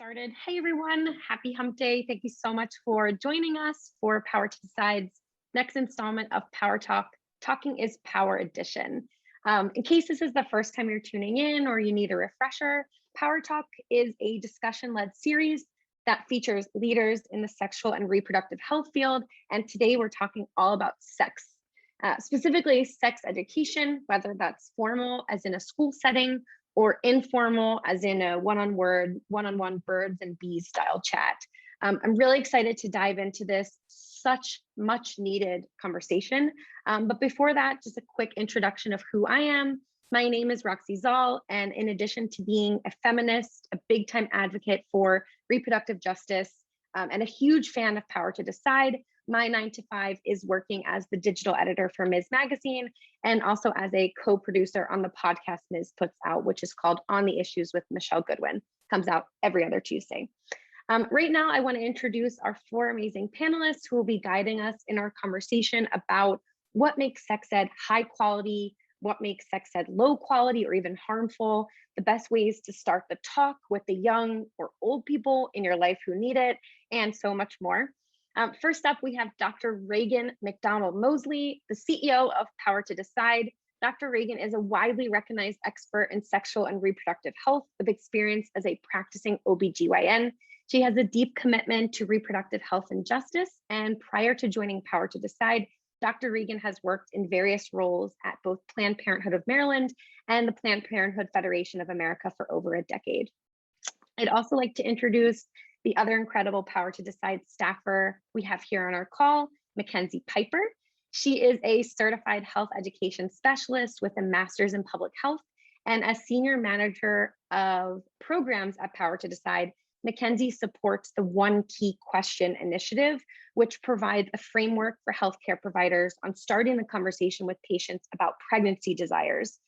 Started. Hey everyone, happy hump day. Thank you so much for joining us for Power to Decide's next installment of Power Talk, Talking is Power Edition. In case this is the first time you're tuning in or you need a refresher, Power Talk is a discussion-led series that features leaders in the sexual and reproductive health field. And today we're talking all about sex, specifically sex education, whether that's formal as in a school setting or informal as in a one-on-one birds and bees style chat. I'm really excited to dive into this such much needed conversation. But before that, just a quick introduction of who I am. My name is Roxy Szal, and in addition to being a feminist, a big time advocate for reproductive justice, and a huge fan of Power to Decide, my 9 to 5 is working as the digital editor for Ms. Magazine and also as a co-producer on the podcast Ms. puts out, which is called On the Issues with Michelle Goodwin. Comes out every other Tuesday. Right now, I want to introduce our 4 amazing panelists who will be guiding us in our conversation about what makes sex ed high quality, what makes sex ed low quality or even harmful, the best ways to start the talk with the young or old people in your life who need it, and so much more. First up, we have Dr. Raegan McDonald Mosley, the CEO of Power to Decide. Dr. Raegan is a widely recognized expert in sexual and reproductive health with experience as a practicing OBGYN. She has a deep commitment to reproductive health and justice. And prior to joining Power to Decide, Dr. Raegan has worked in various roles at both Planned Parenthood of Maryland and the Planned Parenthood Federation of America for over a decade. I'd also like to introduce the other incredible Power to Decide staffer we have here on our call, Mackenzie Piper. She is a certified health education specialist with a master's in public health and as senior manager of programs at Power to Decide. Mackenzie supports the One Key Question initiative, which provides a framework for healthcare providers on starting the conversation with patients about pregnancy desires,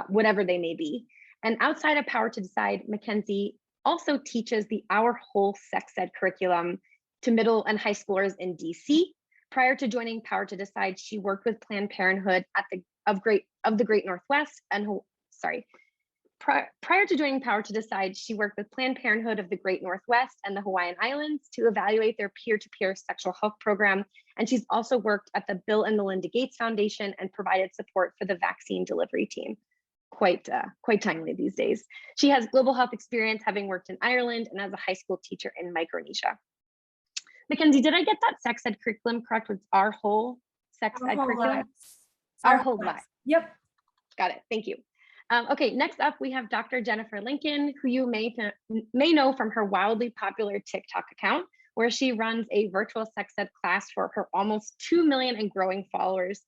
whatever they may be. And outside of Power to Decide, Mackenzie also teaches the Our Whole Sex Ed curriculum to middle and high schoolers in DC. Prior to joining Power to Decide, she worked with Planned Parenthood at the Great Northwest and prior to joining Power to Decide, she worked with Planned Parenthood of the Great Northwest and the Hawaiian Islands to evaluate their peer-to-peer sexual health program. And she's also worked at the Bill and Melinda Gates Foundation and provided support for the vaccine delivery team. Quite timely these days. She has global health experience, having worked in Ireland and as a high school teacher in Micronesia. Mackenzie, did I get that sex ed curriculum correct? With Our Whole Sex Ed curriculum? Our Whole Life. Yep. Got it. Thank you. Okay, next up, we have Dr. Jennifer Lincoln, who you may know from her wildly popular TikTok account, where she runs a virtual sex ed class for her almost 2 million and growing followers.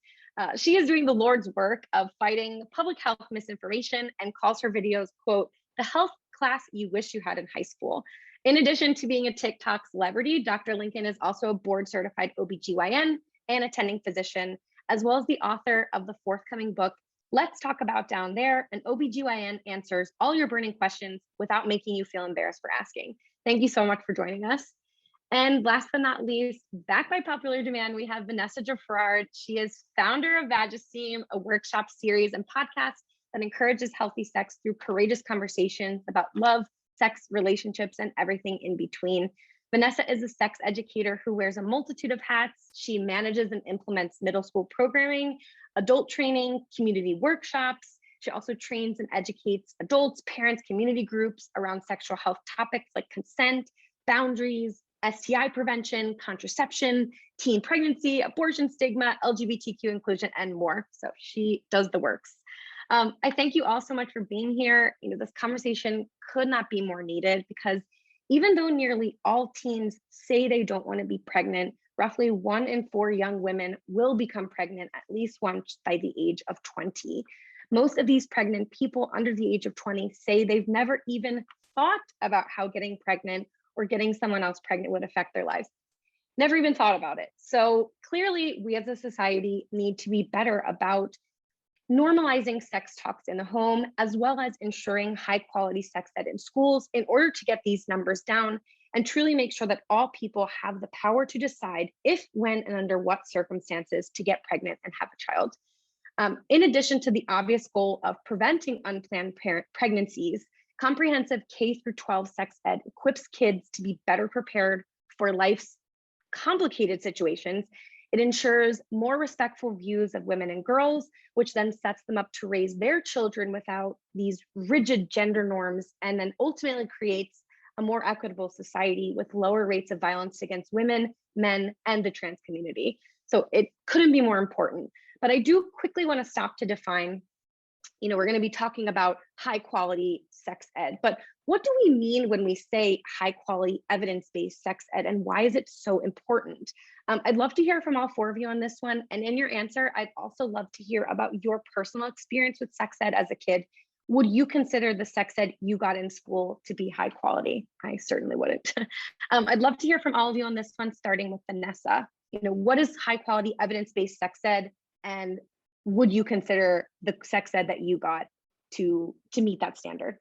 She is doing the Lord's work of fighting public health misinformation and calls her videos, quote, the health class you wish you had in high school. In addition to being a TikTok celebrity, Dr. Lincoln is also a board certified OBGYN and attending physician, as well as the author of the forthcoming book, Let's Talk About Down There, an OBGYN answers all your burning questions without making you feel embarrassed for asking. Thank you so much for joining us. And last but not least, back by popular demand, we have Vanessa Geffrard. She is founder of VagEsteem, a workshop series and podcast that encourages healthy sex through courageous conversations about love, sex, relationships, and everything in between. Vanessa is a sex educator who wears a multitude of hats. She manages and implements middle school programming, adult training, community workshops. She also trains and educates adults, parents, community groups around sexual health topics like consent, boundaries, STI prevention, contraception, teen pregnancy, abortion stigma, LGBTQ inclusion, and more. So she does the works. I thank you all so much for being here. This conversation could not be more needed because even though nearly all teens say they don't want to be pregnant, roughly 1 in 4 young women will become pregnant at least once by the age of 20. Most of these pregnant people under the age of 20 say they've never even thought about how getting pregnant or getting someone else pregnant would affect their lives. Never even thought about it. So clearly, we as a society need to be better about normalizing sex talks in the home, as well as ensuring high quality sex ed in schools in order to get these numbers down and truly make sure that all people have the power to decide if, when, and under what circumstances to get pregnant and have a child. In addition to the obvious goal of preventing unplanned pregnancies, Comprehensive K through 12 sex ed equips kids to be better prepared for life's complicated situations. It ensures more respectful views of women and girls, which then sets them up to raise their children without these rigid gender norms, and then ultimately creates a more equitable society with lower rates of violence against women, men, and the trans community. So it couldn't be more important. But I do quickly want to stop to define, we're going to be talking about high quality sex ed, but what do we mean when we say high quality evidence-based sex ed, and why is it so important? I'd love to hear from all four of you on this one. And in your answer, I'd also love to hear about your personal experience with sex ed as a kid. Would you consider the sex ed you got in school to be high quality? I certainly wouldn't. I'd love to hear from all of you on this one, starting with Vanessa. What is high quality evidence-based sex ed, and would you consider the sex ed that you got to meet that standard?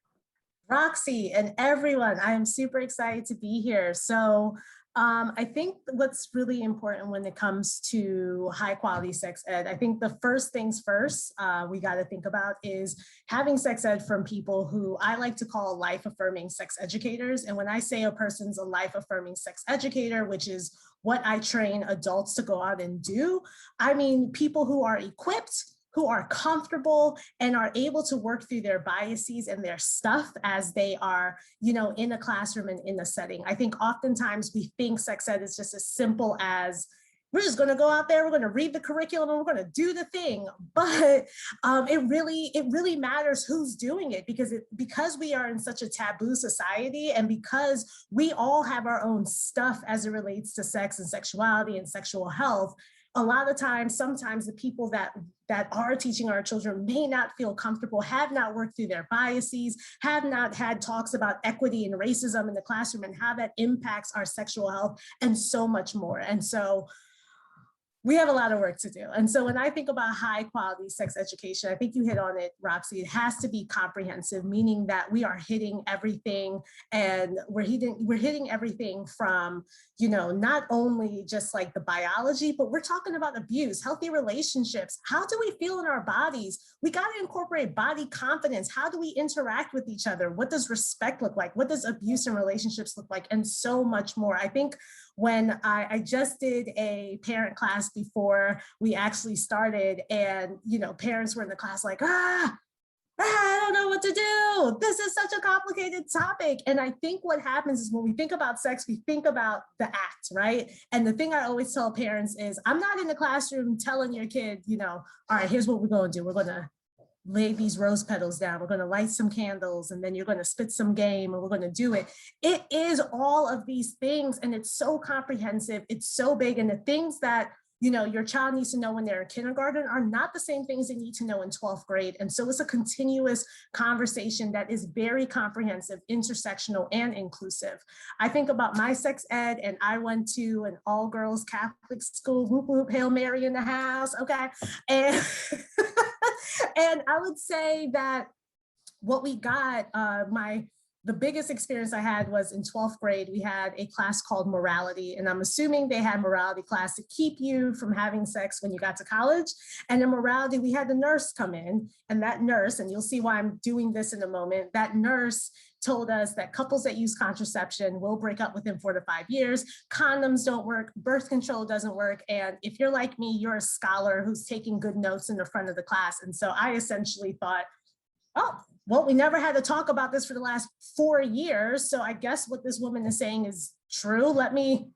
Roxy and everyone, I am super excited to be here. So I think what's really important when it comes to high quality sex ed, I think the first things first we got to think about is having sex ed from people who I like to call life affirming sex educators. And when I say a person's a life affirming sex educator, which is what I train adults to go out and do, I mean people who are equipped, who are comfortable and are able to work through their biases and their stuff as they are, in a classroom and in a setting. I think oftentimes we think sex ed is just as simple as we're just going to go out there, we're going to read the curriculum, and we're going to do the thing. But it really matters who's doing it, because we are in such a taboo society, and because we all have our own stuff as it relates to sex and sexuality and sexual health. A lot of times, sometimes the people that are teaching our children may not feel comfortable, have not worked through their biases, have not had talks about equity and racism in the classroom and how that impacts our sexual health and so much more. And so we have a lot of work to do. And so when I think about high quality sex education, I think you hit on it, Roxy, it has to be comprehensive, meaning that we are hitting everything, and we're hitting everything from, not only just like the biology, but we're talking about abuse, healthy relationships. How do we feel in our bodies? We got to incorporate body confidence. How do we interact with each other? What does respect look like? What does abuse in relationships look like? And so much more. I think when I just did a parent class before we actually started, and parents were in the class like, I don't know what to do. This is such a complicated topic. And I think what happens is when we think about sex, we think about the act, right? And the thing I always tell parents is, I'm not in the classroom telling your kid, all right, here's what we're going to do. We're going to lay these rose petals down. We're going to light some candles, and then you're going to spit some game, and we're going to do it. It is all of these things, and it's so comprehensive. It's so big. And the things that your child needs to know when they're in kindergarten are not the same things they need to know in 12th grade. And so it's a continuous conversation that is very comprehensive, intersectional, and inclusive. I think about my sex ed, and I went to an all girls Catholic school, whoop, whoop, Hail Mary in the house. Okay. And, and I would say that what we got, the biggest experience I had was in 12th grade. We had a class called morality, and I'm assuming they had morality class to keep you from having sex when you got to college. And in morality, we had the nurse come in, and that nurse, and you'll see why I'm doing this in a moment, that nurse told us that couples that use contraception will break up within 4 to 5 years. Condoms don't work, birth control doesn't work. And if you're like me, you're a scholar who's taking good notes in the front of the class. And so I essentially thought, oh, well, we never had to talk about this for the last 4 years. So I guess what this woman is saying is true. Let me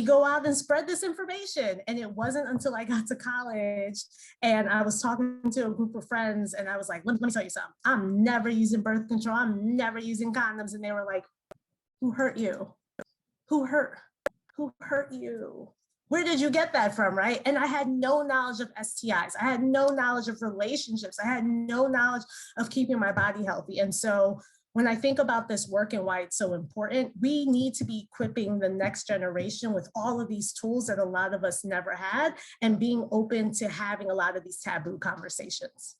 go out and spread this information. And it wasn't until I got to college and I was talking to a group of friends, and I was like, let me tell you something. I'm never using birth control. I'm never using condoms. And they were like, who hurt you? Who hurt you? Where did you get that from, right? And I had no knowledge of STIs. I had no knowledge of relationships. I had no knowledge of keeping my body healthy. And so when I think about this work and why it's so important, we need to be equipping the next generation with all of these tools that a lot of us never had, and being open to having a lot of these taboo conversations.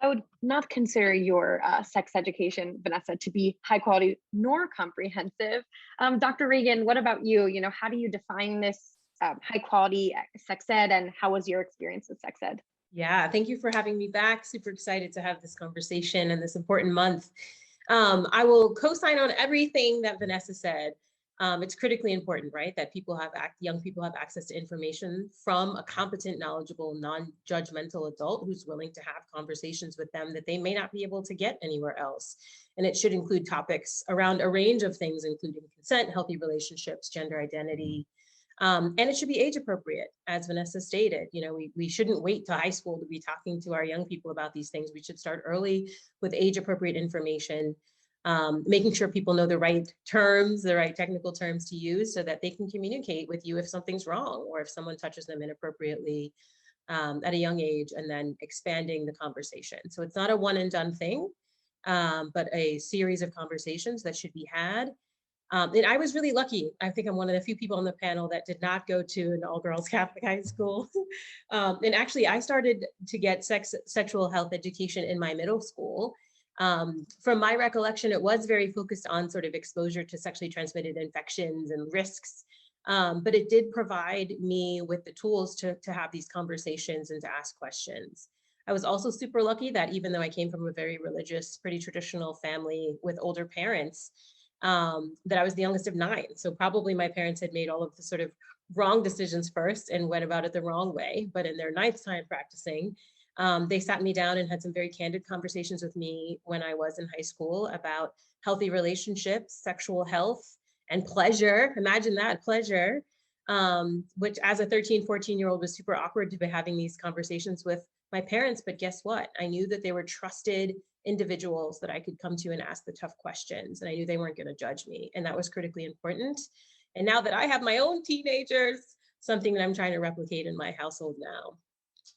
I would not consider your sex education, Vanessa, to be high quality nor comprehensive. Dr. Raegan, what about you? How do you define this high quality sex ed, and how was your experience with sex ed? Yeah, thank you for having me back. Super excited to have this conversation in this important month. I will co-sign on everything that Vanessa said. It's critically important, right, that young people have access to information from a competent, knowledgeable, non-judgmental adult who's willing to have conversations with them that they may not be able to get anywhere else. And it should include topics around a range of things, including consent, healthy relationships, gender identity, and it should be age appropriate, as Vanessa stated. You know, we shouldn't wait to high school to be talking to our young people about these things. We should start early with age appropriate information, making sure people know the right terms, the right technical terms to use so that they can communicate with you if something's wrong or if someone touches them inappropriately at a young age, and then expanding the conversation. So it's not a one and done thing, but a series of conversations that should be had. And I was really lucky. I think I'm one of the few people on the panel that did not go to an all-girls Catholic high school. And actually, I started to get sexual health education in my middle school. From my recollection, it was very focused on sort of exposure to sexually transmitted infections and risks. But it did provide me with the tools to have these conversations and to ask questions. I was also super lucky that even though I came from a very religious, pretty traditional family with older parents, that I was the youngest of 9. So probably my parents had made all of the sort of wrong decisions first and went about it the wrong way. But in their 9th time practicing, they sat me down and had some very candid conversations with me when I was in high school about healthy relationships, sexual health, and pleasure. Imagine that, pleasure, which as a 13, 14-year-old was super awkward to be having these conversations with my parents. But guess what? I knew that they were trusted individuals that I could come to and ask the tough questions. And I knew they weren't going to judge me. And that was critically important. And now that I have my own teenagers, something that I'm trying to replicate in my household now.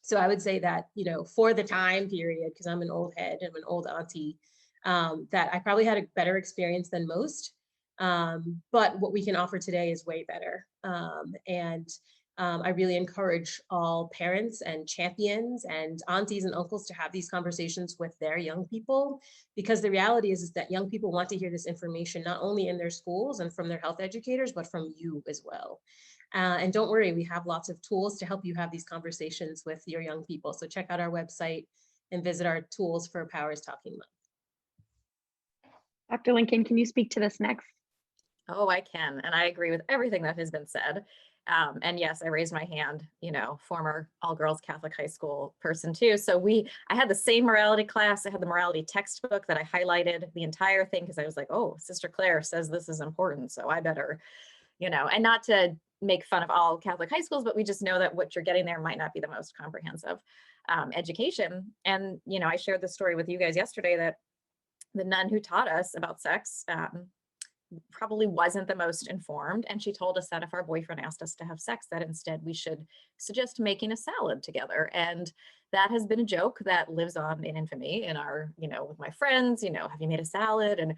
So I would say that, you know, for the time period, because I'm an old head, I'm an old auntie, that I probably had a better experience than most. But what we can offer today is way better. I really encourage all parents and champions and aunties and uncles to have these conversations with their young people, because the reality is that young people want to hear this information, not only in their schools and from their health educators, but from you as well. And don't worry, we have lots of tools to help you have these conversations with your young people. So check out our website and visit our tools for Powers Talking Month. Dr. Lincoln, can you speak to this next? Oh, I can. And I agree with everything that has been said. And yes, I raised my hand, you know, former all-girls Catholic high school person too. So I had the same morality class. I had the morality textbook that I highlighted the entire thing because I was like, oh, Sister Claire says this is important, so I better, you know, and not to make fun of all Catholic high schools, but we just know that what you're getting there might not be the most comprehensive education. And, you know, I shared this story with you guys yesterday that the nun who taught us about sex probably wasn't the most informed. And she told us that if our boyfriend asked us to have sex, that instead we should suggest making a salad together. And that has been a joke that lives on in infamy in our, you know, with my friends, you know, have you made a salad? And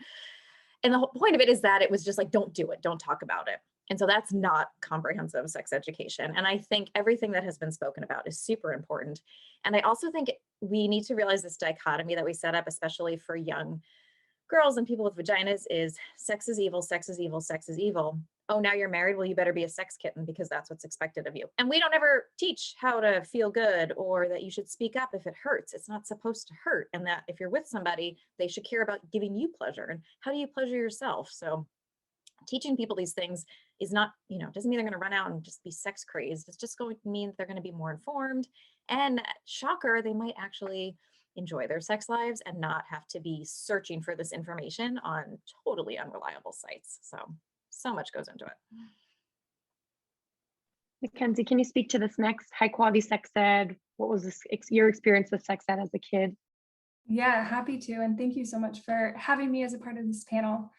the whole point of it is that it was just like, don't do it, don't talk about it. And so that's not comprehensive sex education. And I think everything that has been spoken about is super important. And I also think we need to realize this dichotomy that we set up, especially for young girls and people with vaginas, is sex is evil, sex is evil, sex is evil. Oh, now you're married, well, you better be a sex kitten because that's what's expected of you. And we don't ever teach how to feel good or that you should speak up if it hurts. It's not supposed to hurt. And that if you're with somebody, they should care about giving you pleasure. And how do you pleasure yourself? So teaching people these things is not, you know, doesn't mean they're going to run out and just be sex crazed. It's just going to mean they're going to be more informed. And shocker, they might actually enjoy their sex lives and not have to be searching for this information on totally unreliable sites. So much goes into it. Mackenzie, can you speak to this next? High quality sex ed. What was your experience with sex ed as a kid? Yeah, happy to. And thank you so much for having me as a part of this panel.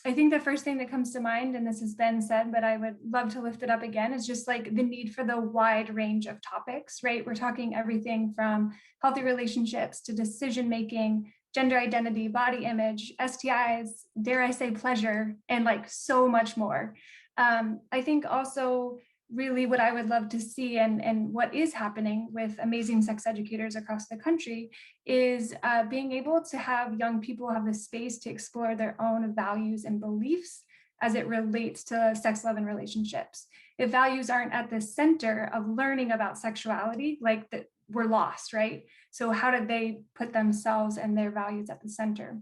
I think the first thing that comes to mind, and this has been said, but I would love to lift it up again, is just like the need for the wide range of topics, right? We're talking everything from healthy relationships to decision-making, gender identity, body image, STIs, dare I say pleasure, and like so much more. I think also really what I would love to see and what is happening with amazing sex educators across the country is being able to have young people have the space to explore their own values and beliefs as it relates to sex, love, and relationships. if values aren't at the center of learning about sexuality, like that, we're lost, right? So how did they put themselves and their values at the center?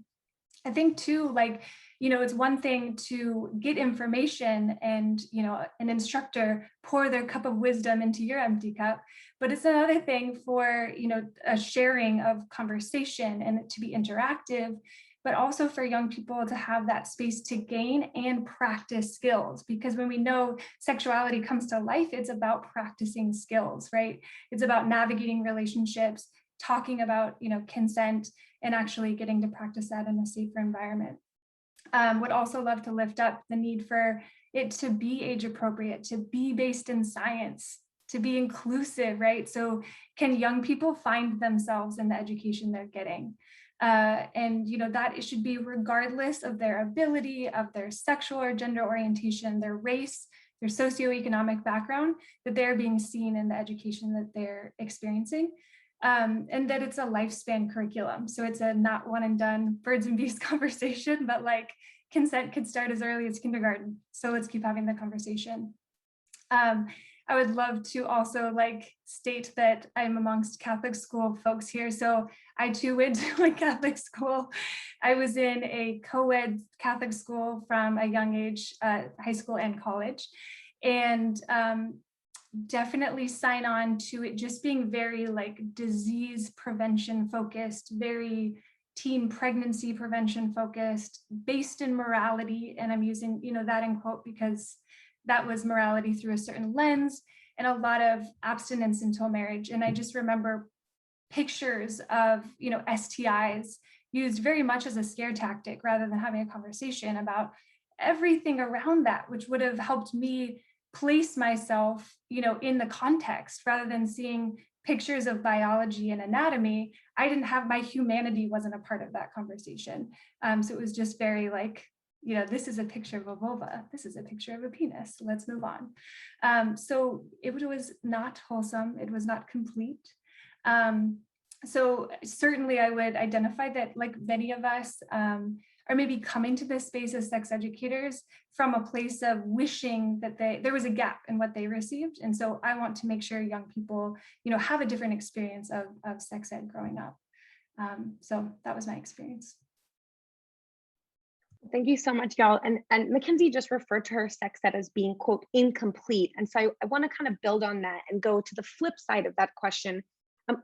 I think too, like, it's one thing to get information and, an instructor pour their cup of wisdom into your empty cup, but it's another thing for, a sharing of conversation and to be interactive, but also for young people to have that space to gain and practice skills. Because when we know sexuality comes to life, it's about practicing skills, right? It's about navigating relationships, talking about, consent, and actually getting to practice that in a safer environment. Would also love to lift up the need for it to be age appropriate, to be based in science, to be inclusive, right? So can young people find themselves in the education they're getting? And that it should be regardless of their ability, of their sexual or gender orientation, their race, their socioeconomic background, that they're being seen in the education that they're experiencing. And that it's a lifespan curriculum. So it's a not one and done birds and bees conversation, but like consent could start as early as kindergarten. So let's keep having the conversation. I would love to also state that I'm amongst Catholic school folks here. So I too went to a Catholic school. I was in a co-ed Catholic school from a young age, high school and college. And definitely sign on to it just being very disease prevention focused, very teen pregnancy prevention focused, based in morality. And I'm using, that in quote because that was morality through a certain lens, and a lot of abstinence until marriage. And I just remember pictures of, STIs used very much as a scare tactic rather than having a conversation about everything around that, which would have helped me place myself, in the context rather than seeing pictures of biology and anatomy. I didn't have, my humanity wasn't a part of that conversation. So it was just very this is a picture of a vulva. This is a picture of a penis. Let's move on. So it was not wholesome. It was not complete. So certainly I would identify that many of us are maybe coming to this space as sex educators from a place of wishing that there was a gap in what they received. And so I want to make sure young people, have a different experience of sex ed growing up. So that was my experience. Thank you so much, y'all. And Mackenzie just referred to her sex ed as being, quote, incomplete. And so I want to kind of build on that and go to the flip side of that question.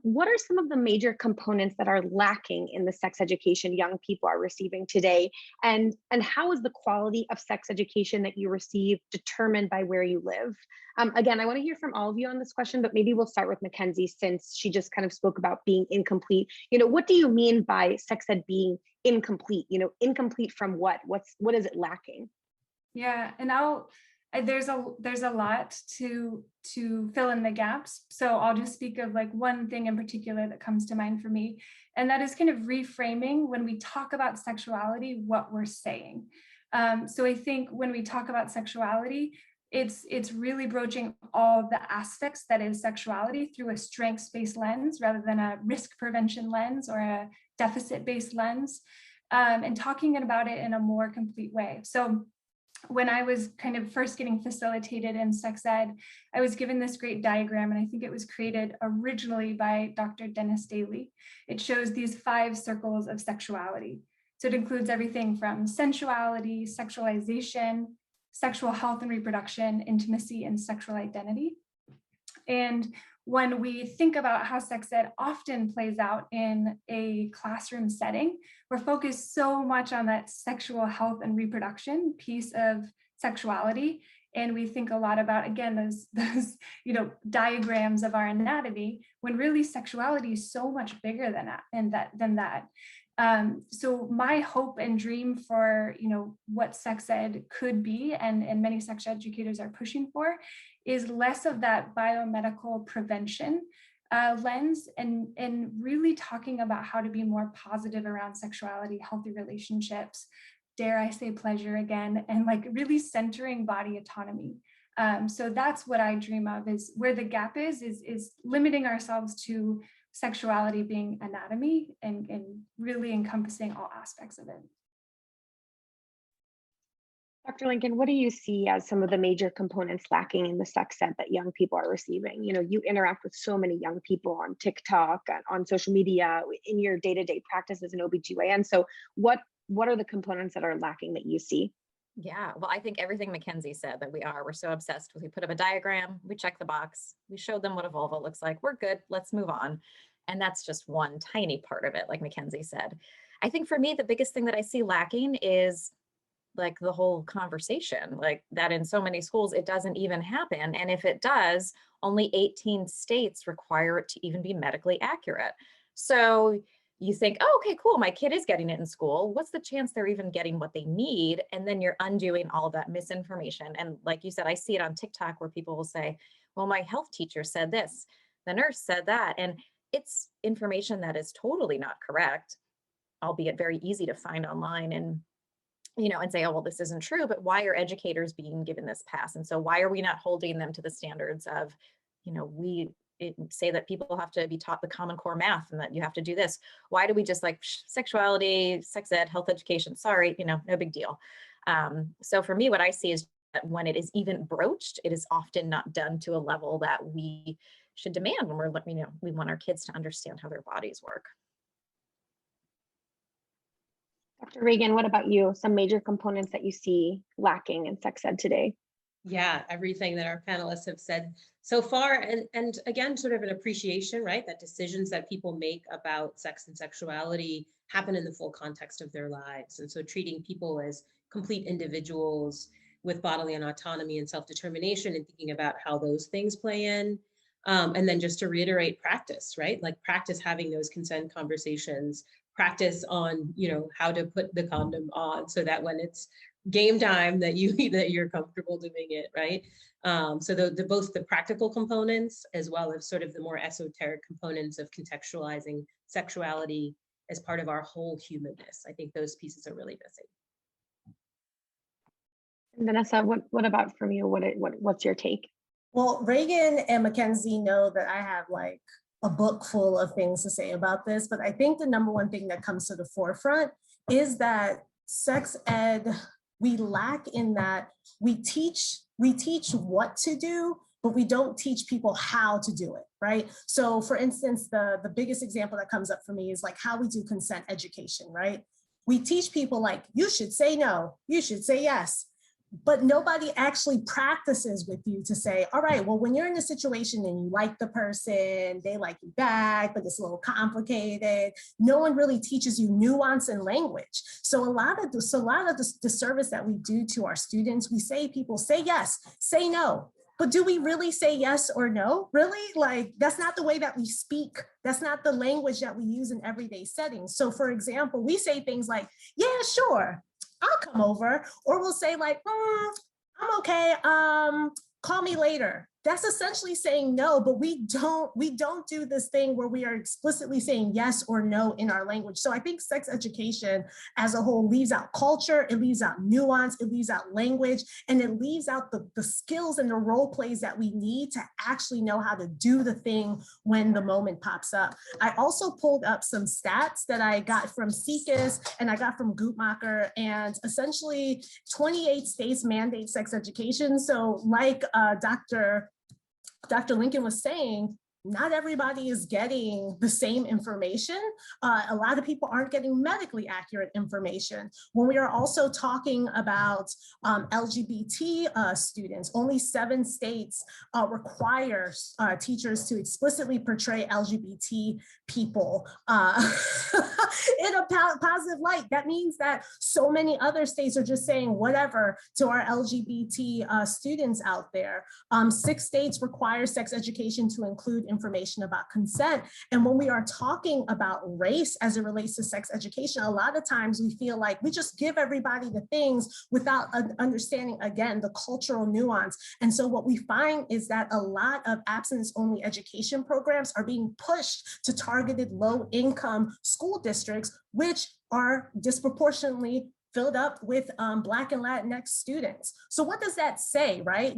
What are some of the major components that are lacking in the sex education young people are receiving today? And how is the quality of sex education that you receive determined by where you live? Again, I want to hear from all of you on this question, but maybe we'll start with Mackenzie since she just kind of spoke about being incomplete. What do you mean by sex ed being incomplete? Incomplete from what? What is it lacking? Yeah, and there's a lot to fill in the gaps. So I'll just speak of one thing in particular that comes to mind for me. And that is kind of reframing when we talk about sexuality, what we're saying. So I think when we talk about sexuality, it's really broaching all the aspects that is sexuality through a strengths-based lens rather than a risk prevention lens or a deficit-based lens, and talking about it in a more complete way. So when I was kind of first getting facilitated in sex ed, I was given this great diagram, and I think it was created originally by Dr. Dennis Daly. It shows these 5 circles of sexuality. So it includes everything from sensuality, sexualization, sexual health and reproduction, intimacy, and sexual identity. And when we think about how sex ed often plays out in a classroom setting, we're focused so much on that sexual health and reproduction piece of sexuality. And we think a lot about, again, those diagrams of our anatomy, when really sexuality is so much bigger than that. So my hope and dream for what sex ed could be, and many sex educators are pushing for, is less of that biomedical prevention lens, and really talking about how to be more positive around sexuality, healthy relationships, dare I say pleasure again, and really centering body autonomy. So that's what I dream of, is where the gap is limiting ourselves to sexuality being anatomy and really encompassing all aspects of it. Dr. Lincoln, what do you see as some of the major components lacking in the sex ed that young people are receiving? You know, you interact with so many young people on TikTok, on social media, in your day-to-day practice as an OBGYN. So what are the components that are lacking that you see? Yeah, well, I think everything Mackenzie said that we're so obsessed with. We put up a diagram, we check the box, we showed them what a vulva looks like. We're good, let's move on. And that's just one tiny part of it, like Mackenzie said. I think for me, the biggest thing that I see lacking is like the whole conversation, like that in so many schools, it doesn't even happen. And if it does, only 18 states require it to even be medically accurate. So you think, oh, okay, cool, my kid is getting it in school. What's the chance they're even getting what they need? And then you're undoing all of that misinformation. And like you said, I see it on TikTok where people will say, well, my health teacher said this, the nurse said that. And it's information that is totally not correct, albeit very easy to find online and and say, oh, well, this isn't true, but why are educators being given this pass? And so why are we not holding them to the standards of, we say that people have to be taught the Common Core math and that you have to do this. Why do we just like sexuality, sex ed, health education? Sorry, no big deal. So for me, what I see is that when it is even broached, it is often not done to a level that we should demand when we're, we want our kids to understand how their bodies work. Dr. Raegan, what about you? Some major components that you see lacking in sex ed today? Yeah, everything that our panelists have said so far. And again, sort of an appreciation, right? That decisions that people make about sex and sexuality happen in the full context of their lives. And so treating people as complete individuals with bodily and autonomy and self-determination and thinking about how those things play in. And then just to reiterate practice, right? Like practice having those consent conversations, practice on, how to put the condom on so that when it's game time that you're comfortable doing it, right? So both the practical components as well as sort of the more esoteric components of contextualizing sexuality as part of our whole humanness. I think those pieces are really missing. Vanessa, what about from you? What's your take? Well, Raegan and Mackenzie know that I have like a book full of things to say about this, but I think the number one thing that comes to the forefront is that sex ed, we lack in that we teach what to do, but we don't teach people how to do it, right? So for instance, the biggest example that comes up for me is like how we do consent education, right? We teach people like, you should say no, you should say yes. But nobody actually practices with you to say, all right, well, when you're in a situation and you like the person, they like you back, but it's a little complicated. No one really teaches you nuance and language. So a lot of the service that we do to our students, we say people say yes, say no. But do we really say yes or no? Really? Like, that's not the way that we speak. That's not the language that we use in everyday settings. So for example, we say things like, yeah, sure, I'll come over, or we'll say like, I'm okay, call me later. That's essentially saying no, but we don't do this thing where we are explicitly saying yes or no in our language. So I think sex education as a whole leaves out culture, it leaves out nuance, it leaves out language, and it leaves out the skills and the role plays that we need to actually know how to do the thing when the moment pops up. I also pulled up some stats that I got from CICUS and I got from Guttmacher, and essentially 28 states mandate sex education. So like Dr. Lincoln was saying, not everybody is getting the same information. A lot of people aren't getting medically accurate information. When we are also talking about LGBT students, only 7 states require teachers to explicitly portray LGBT people in a positive light. That means that so many other states are just saying whatever to our LGBT students out there. 6 states require sex education to include information about consent. And when we are talking about race as it relates to sex education, a lot of times we feel like we just give everybody the things without understanding, again, the cultural nuance. And so what we find is that a lot of abstinence-only education programs are being pushed to targeted low-income school districts, which are disproportionately filled up with Black and Latinx students. So what does that say, right?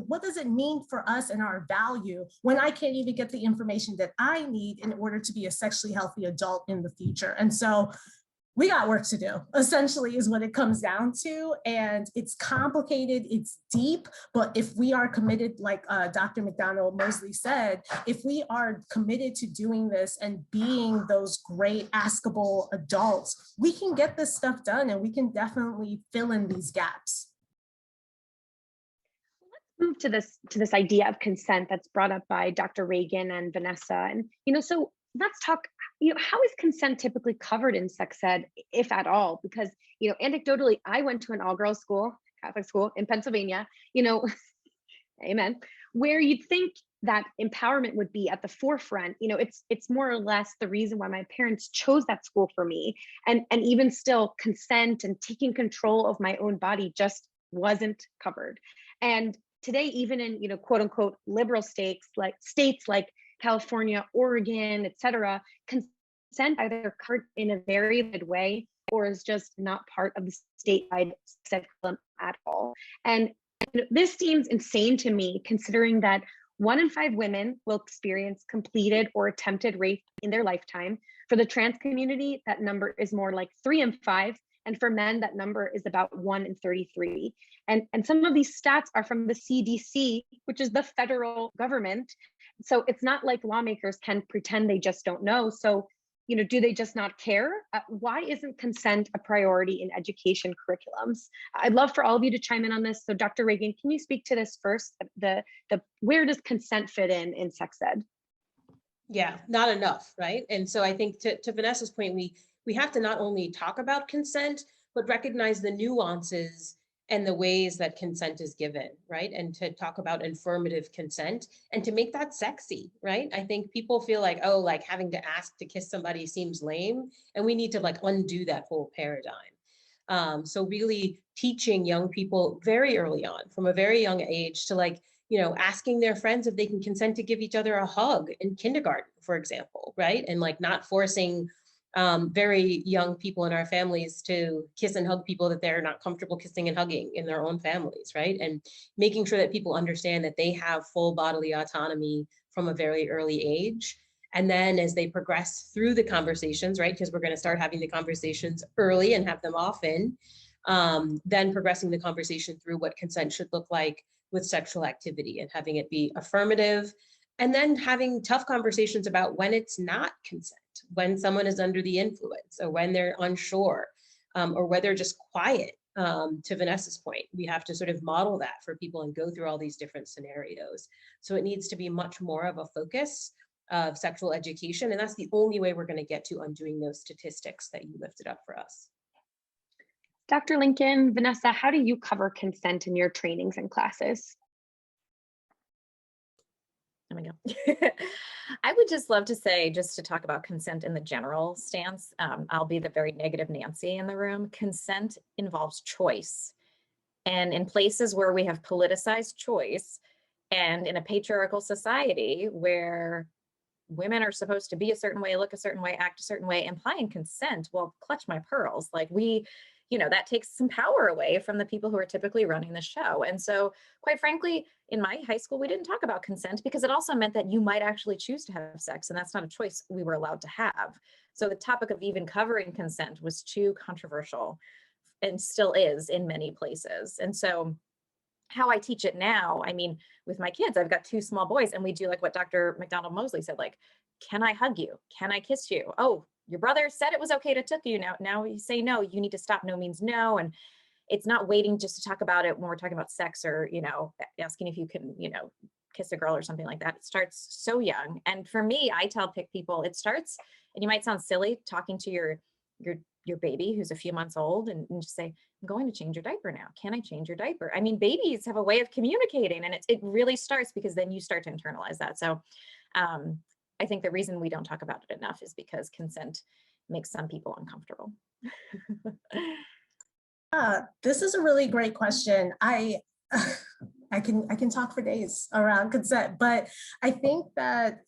What does it mean for us and our value when I can't even get the information that I need in order to be a sexually healthy adult in the future? And so we got work to do, essentially, is what it comes down to. And it's complicated, it's deep, but if we are committed, like Dr. McDonald Mosley said, if we are committed to doing this and being those great askable adults, we can get this stuff done and we can definitely fill in these gaps. Move to this idea of consent that's brought up by Dr. Raegan and Vanessa. And, so let's talk, how is consent typically covered in sex ed, if at all? Because, anecdotally, I went to an all-girls school, Catholic school in Pennsylvania, amen, where you'd think that empowerment would be at the forefront. It's more or less the reason why my parents chose that school for me. And even still, consent and taking control of my own body just wasn't covered. And today, even in, quote unquote, liberal states like California, Oregon, et cetera, consent either covered in a very good way or is just not part of the statewide curriculum at all. And this seems insane to me, considering that 1 in 5 women will experience completed or attempted rape in their lifetime. For the trans community, that number is more like 3 in 5. And for men, that number is about 1 in 33. And some of these stats are from the CDC, which is the federal government. So it's not like lawmakers can pretend they just don't know. So, do they just not care? Why isn't consent a priority in education curriculums? I'd love for all of you to chime in on this. So Dr. Raegan, can you speak to this first? The where does consent fit in sex ed? Yeah, not enough, right? And so I think to Vanessa's point, we have to not only talk about consent, but recognize the nuances and the ways that consent is given, right? And to talk about affirmative consent and to make that sexy, right? I think people feel like, oh, like having to ask to kiss somebody seems lame. And we need to like undo that whole paradigm. So really teaching young people very early on, from a very young age, to like, asking their friends if they can consent to give each other a hug in kindergarten, for example, right? And like not forcing very young people in our families to kiss and hug people that they're not comfortable kissing and hugging in their own families, right? And making sure that people understand that they have full bodily autonomy from a very early age. And then as they progress through the conversations, right? Because we're going to start having the conversations early and have them often, then progressing the conversation through what consent should look like with sexual activity and having it be affirmative. And then having tough conversations about when it's not consent, when someone is under the influence or when they're unsure or whether they're just quiet. To Vanessa's point, we have to sort of model that for people and go through all these different scenarios. So it needs to be much more of a focus of sexual education. And that's the only way we're going to get to undoing those statistics that you lifted up for us. Dr. Lincoln, Vanessa, how do you cover consent in your trainings and classes? There we go. I would just love to say, just to talk about consent in the general stance, I'll be the very negative Nancy in the room. Consent involves choice. And in places where we have politicized choice, and in a patriarchal society where women are supposed to be a certain way, look a certain way, act a certain way, implying consent, well, clutch my pearls. Like that takes some power away from the people who are typically running the show. And so, quite frankly, in my high school, we didn't talk about consent because it also meant that you might actually choose to have sex, and that's not a choice we were allowed to have. So the topic of even covering consent was too controversial and still is in many places. And so how I teach it now, I mean, with my kids, I've got 2 small boys, and we do like what Dr. McDonald Mosley said, like, can I hug you? Can I kiss you? Oh, your brother said it was okay to touch you. Now you say no, you need to stop. No means no. And it's not waiting just to talk about it when we're talking about sex or, asking if you can, kiss a girl or something like that. It starts so young. And for me, I tell people it starts, and you might sound silly talking to your baby who's a few months old and just say, I'm going to change your diaper now. Can I change your diaper? I mean, babies have a way of communicating, and it really starts because then you start to internalize that. So I think the reason we don't talk about it enough is because consent makes some people uncomfortable. This is a really great question. I can talk for days around consent, but I think that,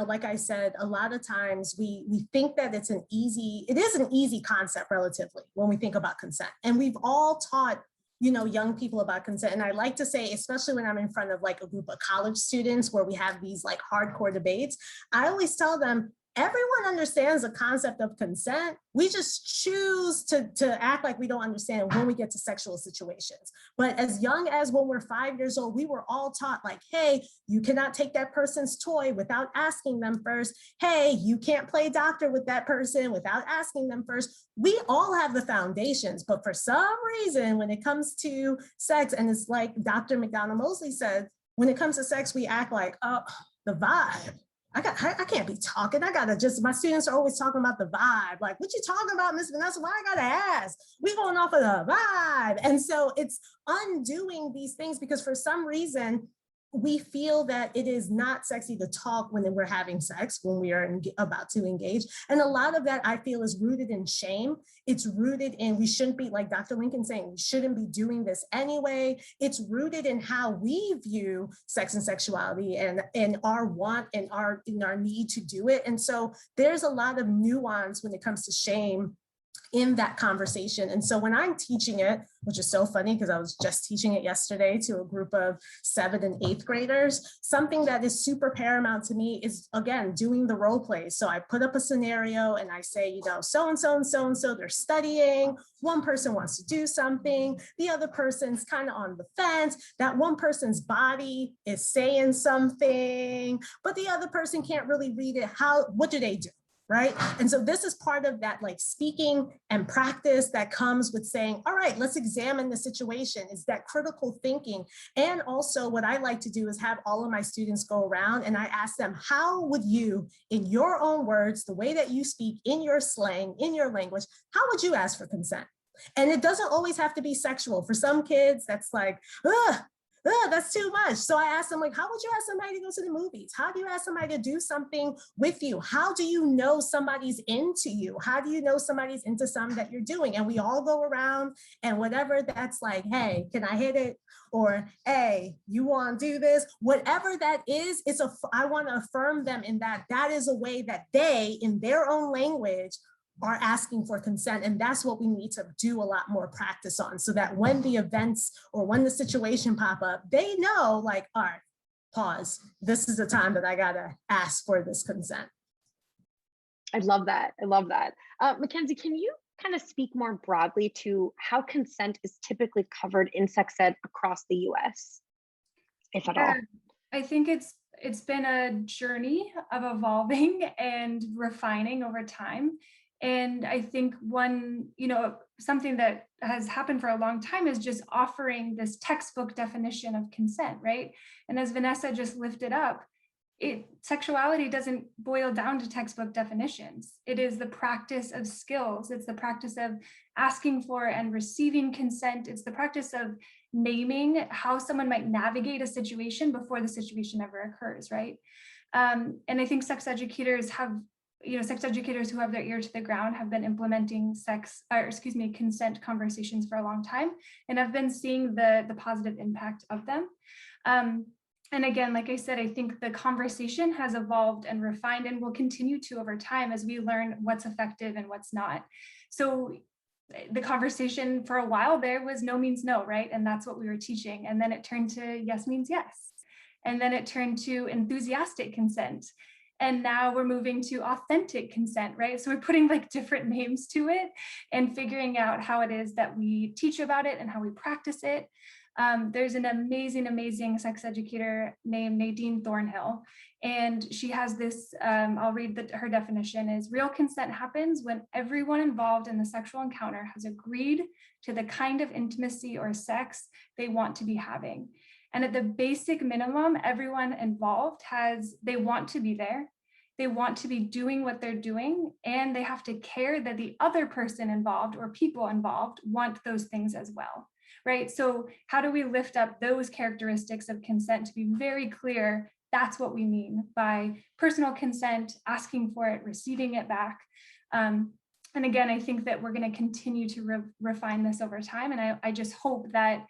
like I said, a lot of times we think that it is an easy concept relatively when we think about consent. And we've all taught, young people about consent. And I like to say, especially when I'm in front of like a group of college students where we have these like hardcore debates, I always tell them, everyone understands the concept of consent. We just choose to act like we don't understand when we get to sexual situations. But as young as when we're 5 years old, we were all taught like, hey, you cannot take that person's toy without asking them first. Hey, you can't play doctor with that person without asking them first. We all have the foundations, but for some reason, when it comes to sex, and it's like Dr. McDonald Mosley said, when it comes to sex, we act like, oh, the vibe. I can't be talking. I gotta just, my students are always talking about the vibe. Like, what you talking about, Miss Vanessa? Why I gotta ask? We going off of the vibe. And so it's undoing these things because for some reason, we feel that it is not sexy to talk when we're having sex, when we are about to engage. And a lot of that I feel is rooted in shame. It's rooted in, we shouldn't be, like Dr. Lincoln saying, we shouldn't be doing this anyway. It's rooted in how we view sex and sexuality and our want and our need to do it. And so there's a lot of nuance when it comes to shame in that conversation. And so when I'm teaching it, which is so funny because I was just teaching it yesterday to a group of 7th and 8th graders, something that is super paramount to me is, again, doing the role play. So I put up a scenario and I say, you know, so-and-so and so-and-so, they're studying. One person wants to do something. The other person's kind of on the fence. That one person's body is saying something, but the other person can't really read it. What do they do? Right? And so this is part of that like speaking and practice that comes with saying, all right, let's examine the situation. Is that critical thinking? And also what I like to do is have all of my students go around and I ask them, how would you, in your own words, the way that you speak, in your slang, in your language, how would you ask for consent? And it doesn't always have to be sexual. For some kids, that's like, ugh, that's too much. So I asked them, like, how would you ask somebody to go to the movies? How do you ask somebody to do something with you? How do you know somebody's into you? How do you know somebody's into something that you're doing? And we all go around and whatever that's like, hey, can I hit it? Or, hey, you want to do this? Whatever that is, I want to affirm them in that is a way that they, in their own language, are asking for consent. And that's what we need to do a lot more practice on, so that when the events or when the situation pop up, they know like, all right, pause. This is the time that I gotta ask for this consent. I love that. I love that. Mackenzie, can you kind of speak more broadly to how consent is typically covered in sex ed across the US, if at all? I think it's been a journey of evolving and refining over time. And I think something that has happened for a long time is just offering this textbook definition of consent, right? And as Vanessa just lifted up, sexuality doesn't boil down to textbook definitions. It is the practice of skills. It's the practice of asking for and receiving consent. It's the practice of naming how someone might navigate a situation before the situation ever occurs, right? And I think sex educators who have their ear to the ground have been implementing consent conversations for a long time, and have been seeing the positive impact of them. And again, like I said, I think the conversation has evolved and refined and will continue to over time as we learn what's effective and what's not. So the conversation for a while there was no means no, right? And that's what we were teaching. And then it turned to yes means yes. And then it turned to enthusiastic consent. And now we're moving to authentic consent, right? So we're putting like different names to it and figuring out how it is that we teach about it and how we practice it. There's an amazing sex educator named Nadine Thornhill, and she has this, I'll read her definition is: real consent happens when everyone involved in the sexual encounter has agreed to the kind of intimacy or sex they want to be having. And at the basic minimum, everyone involved they want to be there, they want to be doing what they're doing, and they have to care that the other person involved or people involved want those things as well, right? So how do we lift up those characteristics of consent to be very clear? That's what we mean by personal consent, asking for it, receiving it back. And again, I think that we're going to continue to refine this over time. And I just hope that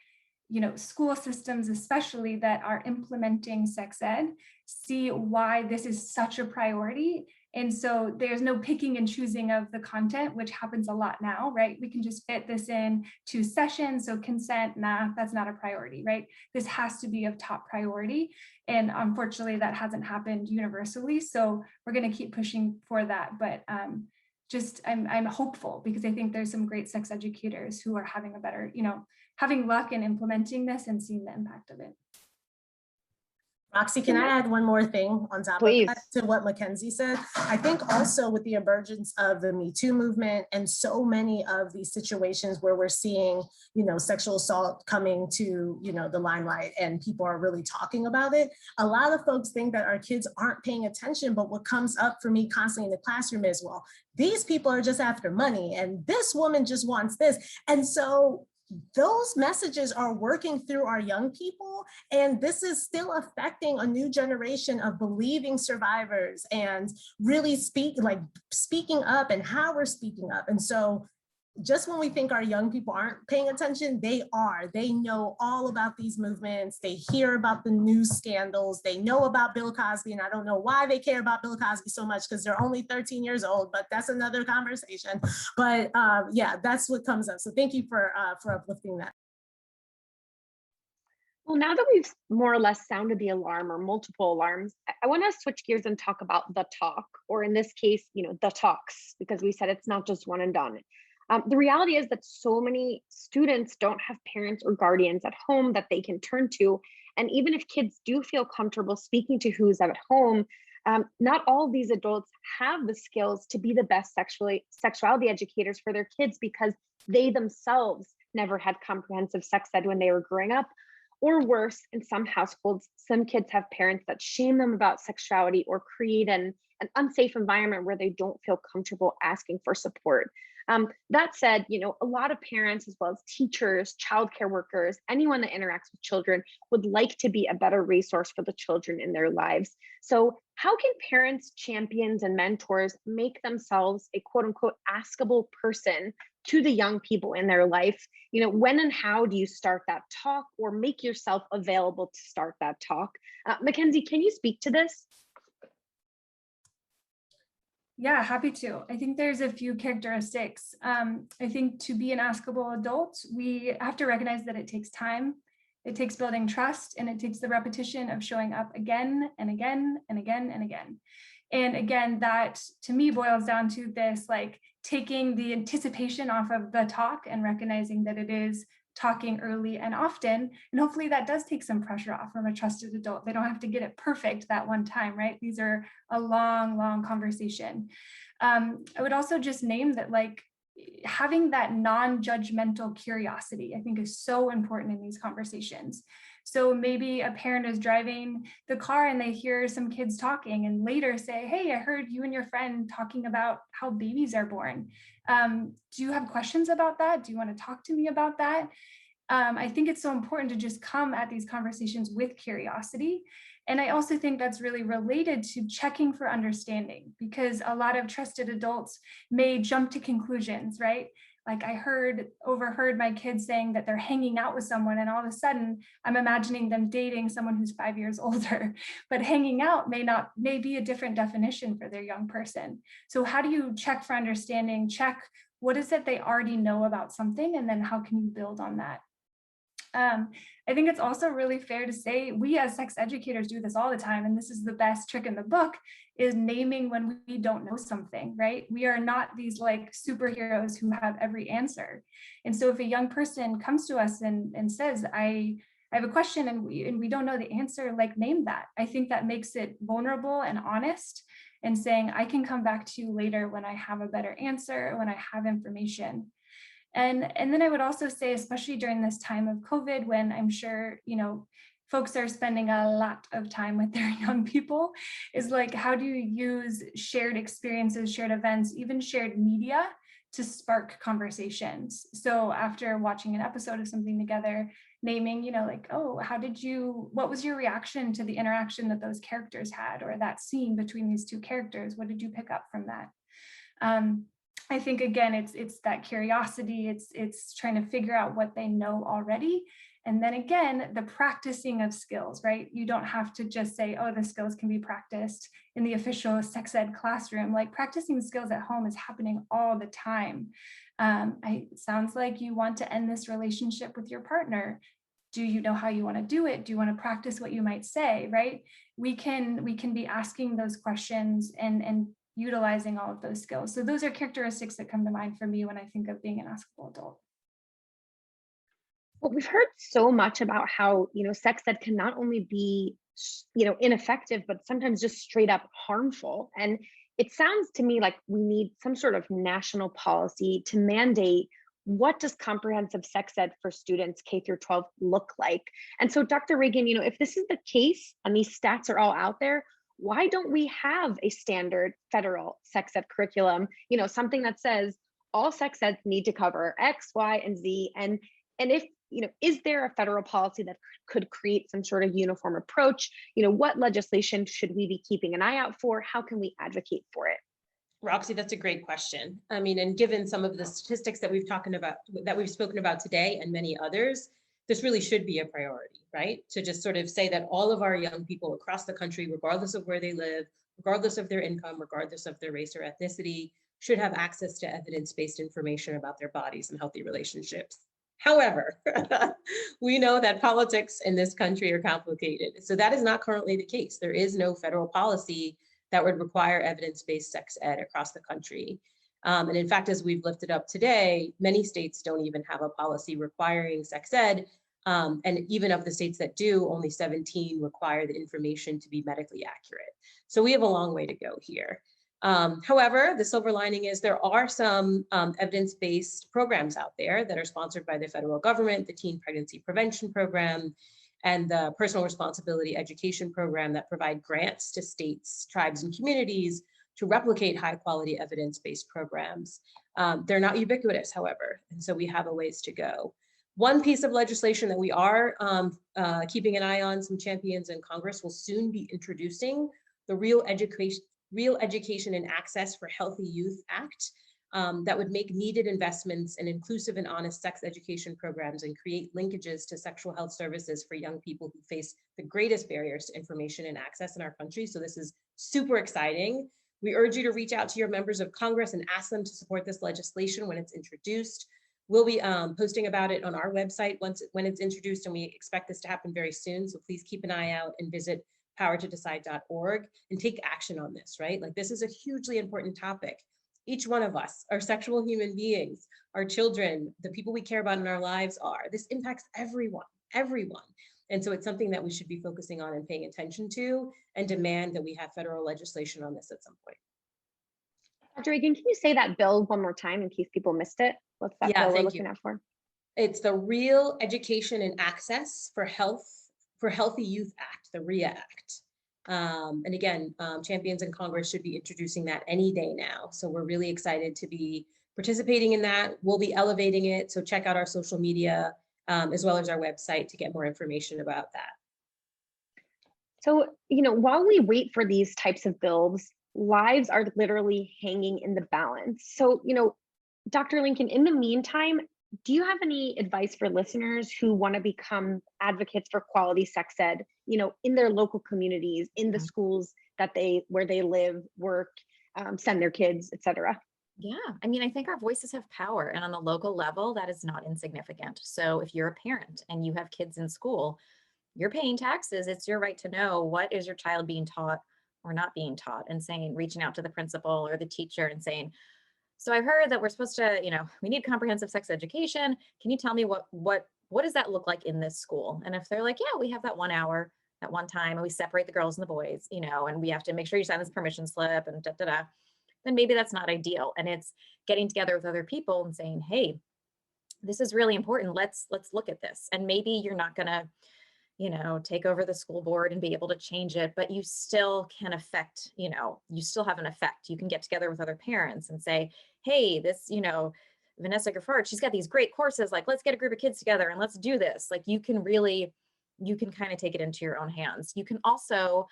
school systems, especially that are implementing sex ed, see why this is such a priority. And so there's no picking and choosing of the content, which happens a lot now, right? We can just fit this in to sessions. So consent, nah, that's not a priority, right? This has to be of top priority. And unfortunately, that hasn't happened universally. So we're going to keep pushing for that. But I'm hopeful, because I think there's some great sex educators who are having a better, having luck in implementing this and seeing the impact of it. Roxy, can I add one more thing on top Please. of that to what Mackenzie said? I think also with the emergence of the Me Too movement and so many of these situations where we're seeing, sexual assault coming to, the limelight and people are really talking about it. A lot of folks think that our kids aren't paying attention, but what comes up for me constantly in the classroom is, well, these people are just after money and this woman just wants this. And so those messages are working through our young people, and this is still affecting a new generation of believing survivors and really speaking up and how we're speaking up. And so just when we think our young people aren't paying attention, they are. They know all about these movements. They hear about the news scandals. They know about Bill Cosby, and I don't know why they care about Bill Cosby so much, because they're only 13 years old, but that's another conversation. But yeah, that's what comes up. So thank you for uplifting that. Well, now that we've more or less sounded the alarm or multiple alarms, I want to switch gears and talk about the talk, or in this case, the talks, because we said it's not just one and done. The reality is that so many students don't have parents or guardians at home that they can turn to. And even if kids do feel comfortable speaking to who's at home, not all of these adults have the skills to be the best sexuality educators for their kids, because they themselves never had comprehensive sex ed when they were growing up. Or worse, in some households, some kids have parents that shame them about sexuality or create an unsafe environment where they don't feel comfortable asking for support. That said, a lot of parents, as well as teachers, childcare workers, anyone that interacts with children, would like to be a better resource for the children in their lives. So how can parents, champions, and mentors make themselves a quote unquote askable person to the young people in their life? When and how do you start that talk, or make yourself available to start that talk? Mackenzie, can you speak to this? Yeah, happy to. I think there's a few characteristics. I think to be an askable adult, we have to recognize that it takes time, it takes building trust, and it takes the repetition of showing up again and again and again and again. And again, that to me boils down to this, taking the anticipation off of the talk and recognizing that it is talking early and often. And hopefully that does take some pressure off from a trusted adult. They don't have to get it perfect that one time, right? These are a long, long conversation. I would also just name that having that non-judgmental curiosity, I think, is so important in these conversations. So maybe a parent is driving the car and they hear some kids talking and later say, hey, I heard you and your friend talking about how babies are born. Do you have questions about that? Do you want to talk to me about that? I think it's so important to just come at these conversations with curiosity. And I also think that's really related to checking for understanding, because a lot of trusted adults may jump to conclusions, right? Like I overheard my kids saying that they're hanging out with someone, and all of a sudden I'm imagining them dating someone who's 5 years older, but hanging out may be a different definition for their young person. So how do you check for understanding? Check what is it they already know about something, and then how can you build on that? I think it's also really fair to say we as sex educators do this all the time, and this is the best trick in the book, is naming when we don't know something, right? We are not these superheroes who have every answer. And so if a young person comes to us and says, I have a question and we don't know the answer, name that. I think that makes it vulnerable and honest, and saying, I can come back to you later when I have a better answer, when I have information. And then I would also say, especially during this time of COVID, when I'm sure, folks are spending a lot of time with their young people, is how do you use shared experiences, shared events, even shared media to spark conversations? So after watching an episode of something together, naming, oh, what was your reaction to the interaction that those characters had, or that scene between these two characters? What did you pick up from that? I think, again, it's that curiosity, it's trying to figure out what they know already And then again, the practicing of skills, right? You don't have to just say, oh, the skills can be practiced in the official sex ed classroom. Like practicing skills at home is happening all the time. It sounds like you want to end this relationship with your partner. Do you know how you want to do it? Do you want to practice what you might say, right? We can be asking those questions and utilizing all of those skills. So those are characteristics that come to mind for me when I think of being an askable adult. Well, we've heard so much about how, sex ed can not only be, ineffective, but sometimes just straight up harmful. And it sounds to me like we need some sort of national policy to mandate what does comprehensive sex ed for students K through 12 look like? And so, Dr. Raegan, if this is the case and these stats are all out there, why don't we have a standard federal sex ed curriculum, something that says all sex eds need to cover X, Y, and Z? And if, is there a federal policy that could create some sort of uniform approach? What legislation should we be keeping an eye out for? How can we advocate for it? Roxy, that's a great question. I mean, and given some of the statistics that we've spoken about today and many others, this really should be a priority, right? To just sort of say that all of our young people across the country, regardless of where they live, regardless of their income, regardless of their race or ethnicity, should have access to evidence-based information about their bodies and healthy relationships. However, we know that politics in this country are complicated. So that is not currently the case. There is no federal policy that would require evidence-based sex ed across the country. And in fact, as we've lifted up today, many states don't even have a policy requiring sex ed. And even of the states that do, only 17 require the information to be medically accurate. So we have a long way to go here. However, the silver lining is there are some evidence-based programs out there that are sponsored by the federal government, the Teen Pregnancy Prevention Program, and the Personal Responsibility Education Program that provide grants to states, tribes, and communities to replicate high-quality evidence-based programs. They're not ubiquitous, however, and so we have a ways to go. One piece of legislation that we are keeping an eye on, some champions in Congress will soon be introducing the Real Education and Access for Healthy Youth Act that would make needed investments in inclusive and honest sex education programs and create linkages to sexual health services for young people who face the greatest barriers to information and access in our country. So this is super exciting. We urge you to reach out to your members of Congress and ask them to support this legislation when it's introduced. We'll be posting about it on our website when it's introduced, and we expect this to happen very soon. So please keep an eye out and visit powertodecide.org and take action on this, right? Like, this is a hugely important topic. Each one of us are sexual human beings, our children, the people we care about in our lives are. This impacts everyone. And so it's something that we should be focusing on and paying attention to, and demand that we have federal legislation on this at some point. Dr. Raegan, can you say that bill one more time in case people missed it? What's that bill we're looking out for? It's the Real Education and Access for Healthy Youth Act, the REA Act. And again, champions in Congress should be introducing that any day now. So we're really excited to be participating in that. We'll be elevating it. So check out our social media as well as our website to get more information about that. So, while we wait for these types of bills, lives are literally hanging in the balance. So, Dr. Lincoln, in the meantime, do you have any advice for listeners who want to become advocates for quality sex ed, in their local communities, in the schools where they live, work, send their kids, et cetera? Yeah, I mean, I think our voices have power, and on the local level, that is not insignificant. So if you're a parent and you have kids in school, you're paying taxes. It's your right to know what is your child being taught or not being taught, and reaching out to the principal or the teacher and saying, so I've heard that we're supposed to, we need comprehensive sex education. Can you tell me what does that look like in this school? And if they're like, yeah, we have that 1 hour at one time, and we separate the girls and the boys, and we have to make sure you sign this permission slip and then maybe that's not ideal. And it's getting together with other people and saying, hey, this is really important. Let's look at this. And maybe you're not gonna, take over the school board and be able to change it, but you still can affect, you still have an effect. You can get together with other parents and say, hey, this, Vanessa Geffrard, she's got these great courses, like, let's get a group of kids together and let's do this. Like, you can kind of take it into your own hands. You can also,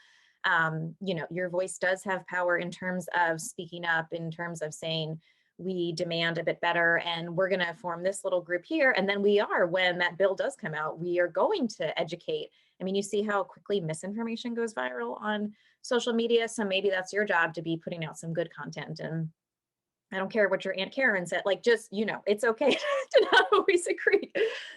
your voice does have power in terms of speaking up, in terms of saying, we demand a bit better, and we're going to form this little group here. And then when that bill does come out, we are going to educate. I mean, you see how quickly misinformation goes viral on social media. So maybe that's your job, to be putting out some good content. And I don't care what your Aunt Karen said, like, just, it's okay to not always agree,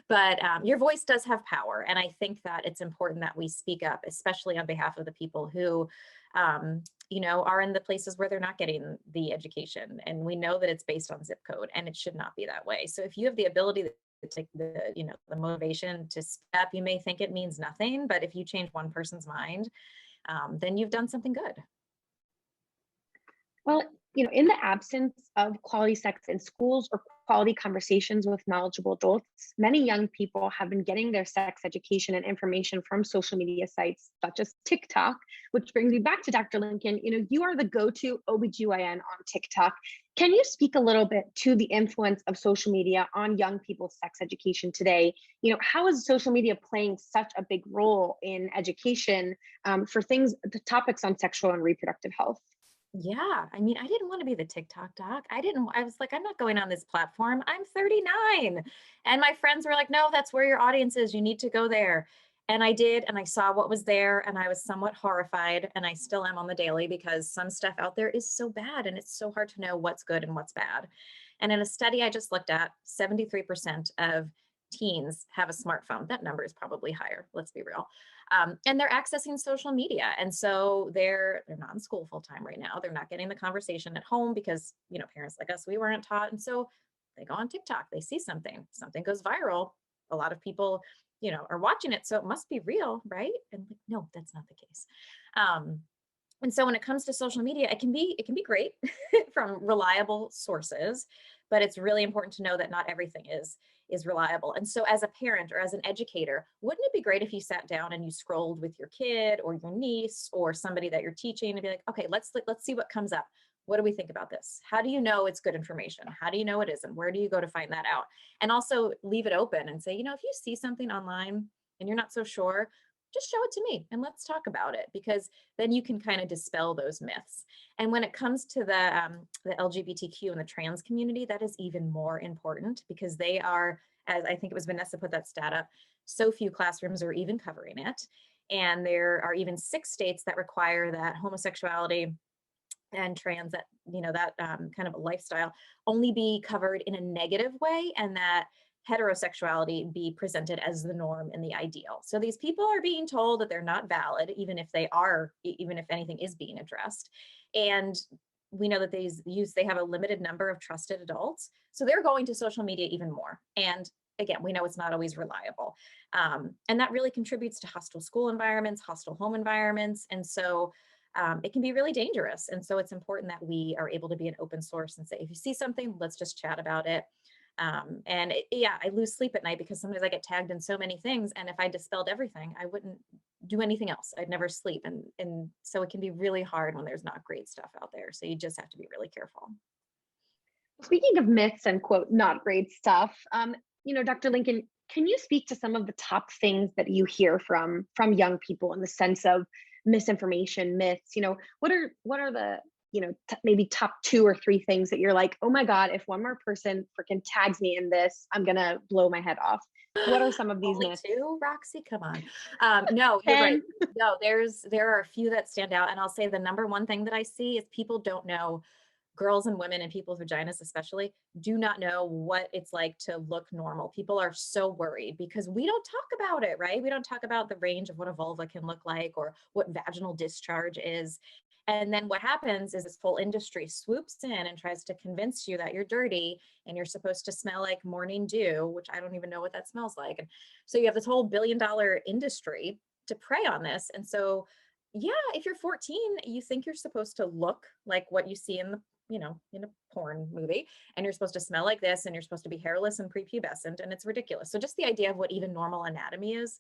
but your voice does have power. And I think that it's important that we speak up, especially on behalf of the people who, are in the places where they're not getting the education. And we know that it's based on zip code, and it should not be that way. So if you have the ability to take the motivation to step, you may think it means nothing, but if you change one person's mind, then you've done something good. Well, in the absence of quality sex in schools or quality conversations with knowledgeable adults, many young people have been getting their sex education and information from social media sites such as TikTok, which brings me back to Dr. Lincoln. You are the go-to OBGYN on TikTok. Can you speak a little bit to the influence of social media on young people's sex education today? How is social media playing such a big role in education for the topics on sexual and reproductive health? Yeah, I mean, I didn't want to be the TikTok doc. I was like, I'm not going on this platform. I'm 39. And my friends were like, no, that's where your audience is. You need to go there. And I did, and I saw what was there, and I was somewhat horrified, and I still am on the daily, because some stuff out there is so bad, and it's so hard to know what's good and what's bad. And in a study I just looked at, 73% of teens have a smartphone. That number is probably higher, let's be real. And they're accessing social media. And so they're not in school full time right now. They're not getting the conversation at home because, parents like us, we weren't taught. And so they go on TikTok, they see something goes viral. A lot of people, are watching it. So it must be real, right? And no, that's not the case. And so when it comes to social media, it can be great from reliable sources, but it's really important to know that not everything is reliable. And so as a parent or as an educator, wouldn't it be great if you sat down and you scrolled with your kid or your niece or somebody that you're teaching and be like, okay, let's see what comes up. What do we think about this? How do you know it's good information? How do you know it isn't? Where do you go to find that out? And also leave it open and say, if you see something online and you're not so sure, just show it to me and let's talk about it, because then you can kind of dispel those myths. And when it comes to the LGBTQ and the trans community, that is even more important, because they are, as I think it was Vanessa put that stat up, so few classrooms are even covering it. And there are even 6 states that require that homosexuality and trans, that kind of a lifestyle, only be covered in a negative way, and that heterosexuality be presented as the norm and the ideal. So these people are being told that they're not valid, even if anything is being addressed. And we know that they have a limited number of trusted adults. So they're going to social media even more. And again, we know it's not always reliable. And that really contributes to hostile school environments, hostile home environments. And so it can be really dangerous. And so it's important that we are able to be an open source and say, if you see something, let's just chat about it. I lose sleep at night because sometimes I get tagged in so many things. And if I dispelled everything, I wouldn't do anything else. I'd never sleep. And so it can be really hard when there's not great stuff out there. So you just have to be really careful. Speaking of myths and quote, not great stuff, Dr. Lincoln, can you speak to some of the top things that you hear from young people in the sense of misinformation, myths? What are the maybe top 2 or 3 things that you're like, oh my God, if one more person freaking tags me in this, I'm gonna blow my head off? What are some of these Only myths? 2, Roxy? Come on. No, you're right. No, there are a few that stand out. And I'll say the number one thing that I see is people don't know, girls and women and people's vaginas especially, do not know what it's like to look normal. People are so worried because we don't talk about it, right? We don't talk about the range of what a vulva can look like or what vaginal discharge is. And then what happens is this whole industry swoops in and tries to convince you that you're dirty and you're supposed to smell like morning dew, which I don't even know what that smells like. And so you have this whole $1 billion industry to prey on this. And so, yeah, if you're 14, you think you're supposed to look like what you see in the, in a porn movie, and you're supposed to smell like this, and you're supposed to be hairless and prepubescent, and it's ridiculous. So just the idea of what even normal anatomy is,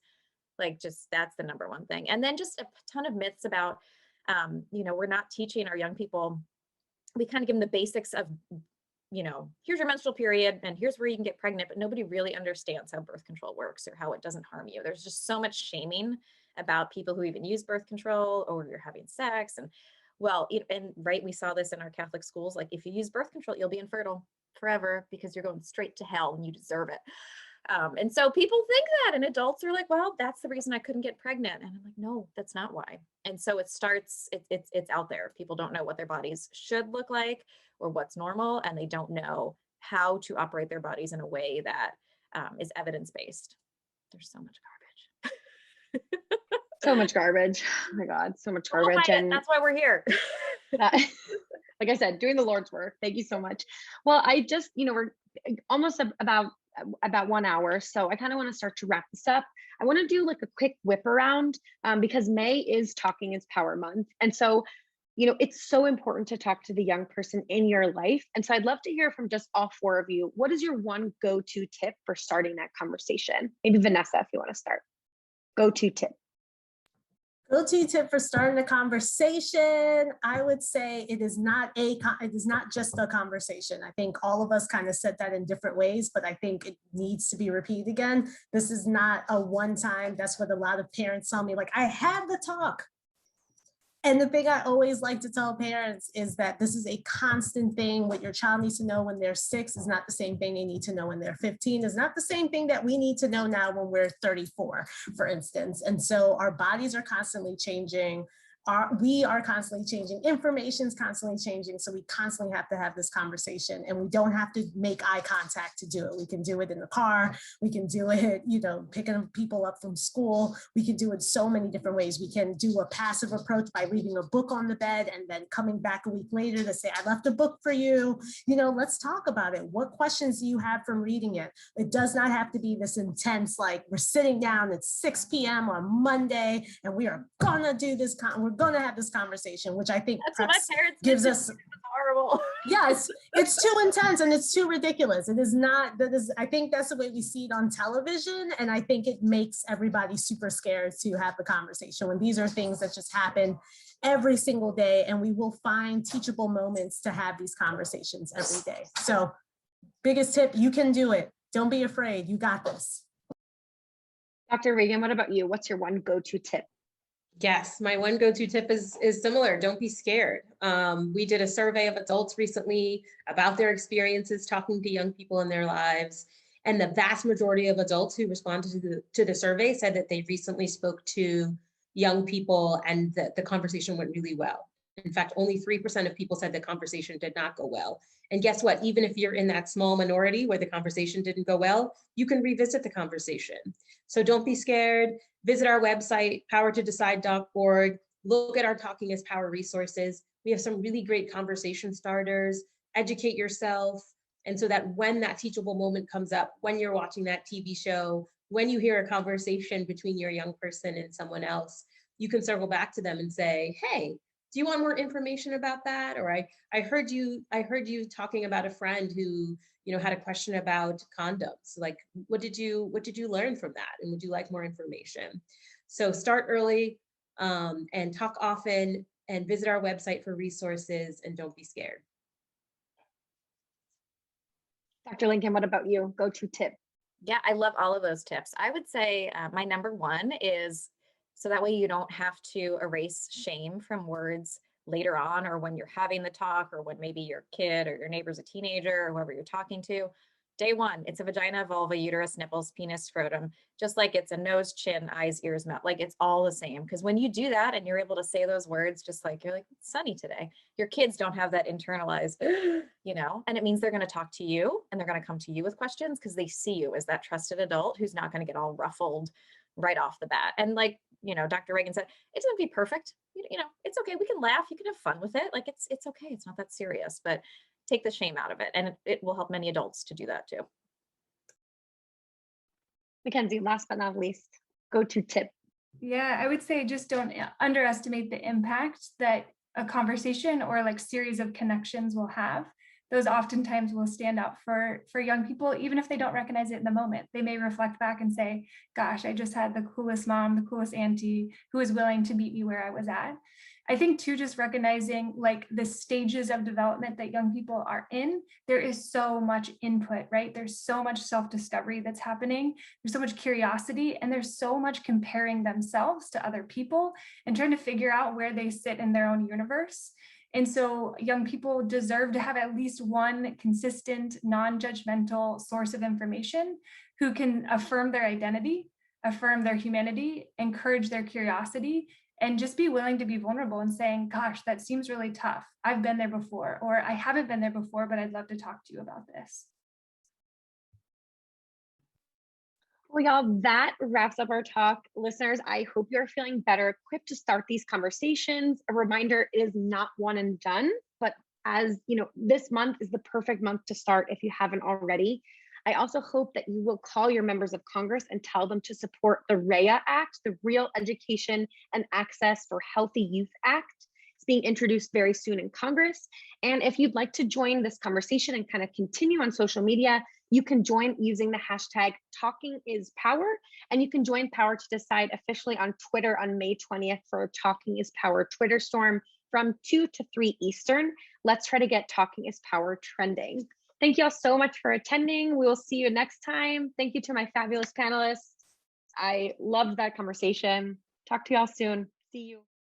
that's the number one thing. And then just a ton of myths about, we're not teaching our young people. We kind of give them the basics of, here's your menstrual period and here's where you can get pregnant, but nobody really understands how birth control works or how it doesn't harm you. There's just so much shaming about people who even use birth control or you're having sex. And well, and right, we saw this in our Catholic schools, like if you use birth control, you'll be infertile forever because you're going straight to hell and you deserve it. And so people think that, and adults are like, well, that's the reason I couldn't get pregnant. And I'm like, no, that's not why. And so it starts, it's out there. People don't know what their bodies should look like or what's normal, and they don't know how to operate their bodies in a way that is evidence-based. There's so much garbage. So much garbage. Oh my God, so much garbage. And that's why we're here. That, like I said, doing the Lord's work. Thank you so much. Well, I just, we're almost about 1 hour. So I kind of want to start to wrap this up. I want to do like a quick whip around because May is Talking is Power Month. And so, it's so important to talk to the young person in your life. And so I'd love to hear from just all four of you. What is your one go-to tip for starting that conversation? Maybe Vanessa, if you want to start. Go-to tip. Go-to tip for starting a conversation, I would say it is not just a conversation. I think all of us kind of said that in different ways, but I think it needs to be repeated again. This is not a one-time. That's what a lot of parents tell me, like, I had the talk. And the thing I always like to tell parents is that this is a constant thing. What your child needs to know when they're 6 is not the same thing they need to know when they're 15, is not the same thing that we need to know now when we're 34, for instance. And so our bodies are constantly changing. We are constantly changing. Information's constantly changing. So we constantly have to have this conversation, and we don't have to make eye contact to do it. We can do it in the car. We can do it, picking people up from school. We can do it so many different ways. We can do a passive approach by leaving a book on the bed and then coming back a week later to say, I left a book for you. Let's talk about it. What questions do you have from reading it? It does not have to be this intense, like we're sitting down at 6 p.m. on Monday and we are gonna do this. We're going to have this conversation, which I think that's what my parents gives us horrible. Yes, it's too intense and it's too ridiculous. It is not, I think that's the way we see it on television. And I think it makes everybody super scared to have the conversation when these are things that just happen every single day. And we will find teachable moments to have these conversations every day. So biggest tip, you can do it. Don't be afraid. You got this. Dr. Raegan, what about you? What's your one go-to tip? Yes, my one go-to tip is similar. Don't be scared. We did a survey of adults recently about their experiences talking to young people in their lives. And the vast majority of adults who responded to the survey said that they recently spoke to young people and that the conversation went really well. In fact, only 3% of people said the conversation did not go well. And guess what? Even if you're in that small minority where the conversation didn't go well, you can revisit the conversation. So don't be scared. Visit our website, powertodecide.org. Look at our Talking is Power resources. We have some really great conversation starters. Educate yourself. And so that when that teachable moment comes up, when you're watching that TV show, when you hear a conversation between your young person and someone else, you can circle back to them and say, hey, do you want more information about that? Or I heard you talking about a friend who had a question about condoms. Like, what did you learn from that? And would you like more information? So start early and talk often, and visit our website for resources, and don't be scared. Dr. Lincoln, what about you? Go-to tip. Yeah, I love all of those tips. I would say my number one is, so that way you don't have to erase shame from words later on, or when you're having the talk, or when maybe your kid or your neighbor's a teenager, or whoever you're talking to. Day one, it's a vagina, vulva, uterus, nipples, penis, scrotum, just like it's a nose, chin, eyes, ears, mouth, like it's all the same. Because when you do that and you're able to say those words, just like you're like, it's sunny today, your kids don't have that internalized, and it means they're going to talk to you and they're going to come to you with questions because they see you as that trusted adult who's not going to get all ruffled right off the bat. And like, Dr. Raegan said, it doesn't be perfect. It's okay. We can laugh. You can have fun with it. Like it's okay. It's not that serious, but take the shame out of it. And it will help many adults to do that too. Mackenzie, last but not least, go-to tip. Yeah, I would say just don't underestimate the impact that a conversation or like series of connections will have. Those oftentimes will stand out for young people, even if they don't recognize it in the moment. They may reflect back and say, gosh, I just had the coolest mom, the coolest auntie who was willing to meet me where I was at. I think too, just recognizing like the stages of development that young people are in, there is so much input, right? There's so much self-discovery that's happening. There's so much curiosity, and there's so much comparing themselves to other people and trying to figure out where they sit in their own universe. And so young people deserve to have at least one consistent, non-judgmental source of information who can affirm their identity, affirm their humanity, encourage their curiosity, and just be willing to be vulnerable and saying, gosh, that seems really tough. I've been there before, or I haven't been there before, but I'd love to talk to you about this. Well, y'all, that wraps up our talk. Listeners, I hope you're feeling better equipped to start these conversations. A reminder, it is not one and done, but as you know, this month is the perfect month to start if you haven't already. I also hope that you will call your members of Congress and tell them to support the REA Act, the Real Education and Access for Healthy Youth Act. It's being introduced very soon in Congress. And if you'd like to join this conversation and kind of continue on social media, you can join using the hashtag #TalkingIsPower, and you can join Power to Decide officially on Twitter on May 20th for a Talking is Power Twitter storm from 2 to 3 Eastern. Let's try to get Talking is Power trending. Thank you all so much for attending. We will see you next time. Thank you to my fabulous panelists. I loved that conversation. Talk to y'all soon. See you.